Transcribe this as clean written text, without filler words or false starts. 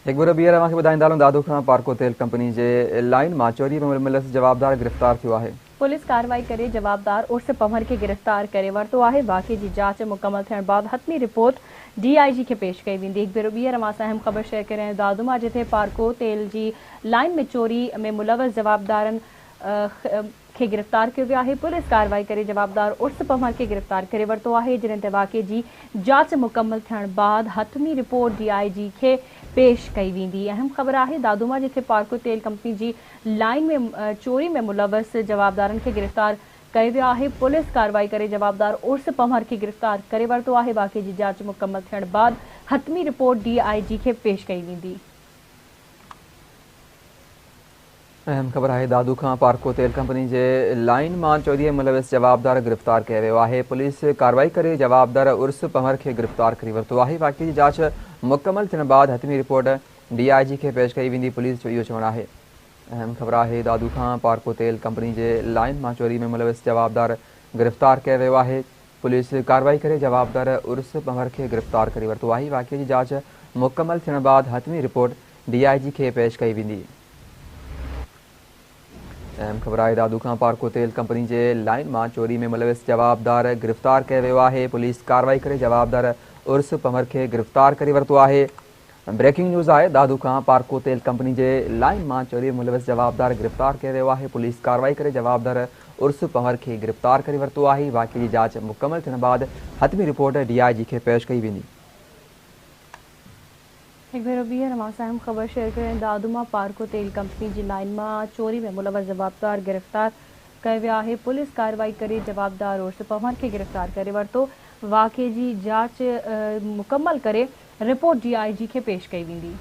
एक बार ॿीहर अव्हांखे ॿुधाईंदा हलूं दादू खां पार्को तेल कंपनी जे लाइन मां चोरी में मुलविस जवाबदार गिरफ़्तार थियो आहे। पुलिस कार्रवाई करे जवाबदार उर्स पमर के गिरफ्तार करे वरितो आहे। वाक़े जी जांच मुकमल थियण बाद हतमी रिपोर्ट DIG खे पेश कई वेंदी। हिकु भेरो ॿीहर असां अहम ख़बर शेयर करे रहिया आहियूं दादूमा जिथे पार्को तेल जी लाइन में चोरी में मुलविस जवाबदारनि खे गिरफ्तार किया वियो आहे। पुलिस कार्रवाई करे जवाबदार उर्स पमर के गिरफ्तार करे वरितो आहे। जिन ते वाक़े जी जांच मुकमल थियण बाद हतमी रिपोर्ट DIG खे पेश कई वेंदी। अहम ख़बर आहे दादूमा जिथे पार्को तेल कंपनी जी लाइन में चोरी में मुलविस जवाबदारनि खे गिरफ्तार कयो वियो आहे। पुलिस कार्रवाई करे जवाबदार उर्स पमर खे गिरफ्तार करे वरितो आहे। वाक़े जी जांच मुकमल थियण बाद हतमी रिपोर्ट DIG खे पेश कई वेंदी। अहम ख़बर है दादू खां पार्को तेल कंपनी जे लाइन मां चोरी में मुलविस जवाबदार गिरफ़्तार किया वियो आहे। पुलिस कार्रवाई करे जवाबदार उर्स पमर खे गिरफ़्तार करे वरितो आहे। वाक़े जी जांच मुकमल थियण बाद हतमी रिपोर्ट DIG खे पेश कई वेंदी। पुलिस जो इहो चवणु आहे। अहम ख़बर है दादू खां पार्को तेल कंपनी जे लाइन मां चोरी में मुलविस जवाबदार गिरफ़्तार किया वियो आहे। पुलिस कार्रवाई करे जवाबदार उर्स पमर खे गिरफ़्तार करे वरितो आहे। वाक़े जी जांच मुकमल थियण बाद हतमी रिपोर्ट DIG खे पेश कई वेंदी। अहम ख़बर है दादू खां पार्को तेल कंपनी जे लाइन मां चोरी में मुलविस जवाबदार गिरफ़्तार किया वियो आहे। पुलिस कार्रवाई करे जवाबदार उर्स पमर खे गिरफ़्तार करे वरितो आहे। ब्रेकिंग न्यूज़ है दादू खां पार्को तेल कंपनी जे लाइन मां चोरी में मुलविस जवाबदार गिरफ़्तार किया वियो आहे। पुलिस कार्रवाई करे जवाबदार उर्स पमर खे गिरफ़्तार करे वरितो आहे। वाक़े जी जांच मुकमल थियण बाद हतमी रिपोर्ट DIG खे पेश कई वेंदी। एक भेरो ॿीहर असां ख़बर शेयर करें दादूमा पार्को तेल कंपनी जी लाइन में चोरी में मुलविस जवाबदार गिरफ़्तार कयो वियो आहे। पुलिस कार्रवाई करे जवाबदार उर्स पमर खे गिरफ़्तार करे वरितो। वाक़े जी जांच मुकमल करे रिपोर्ट DIG खे पेश कई वेंदी।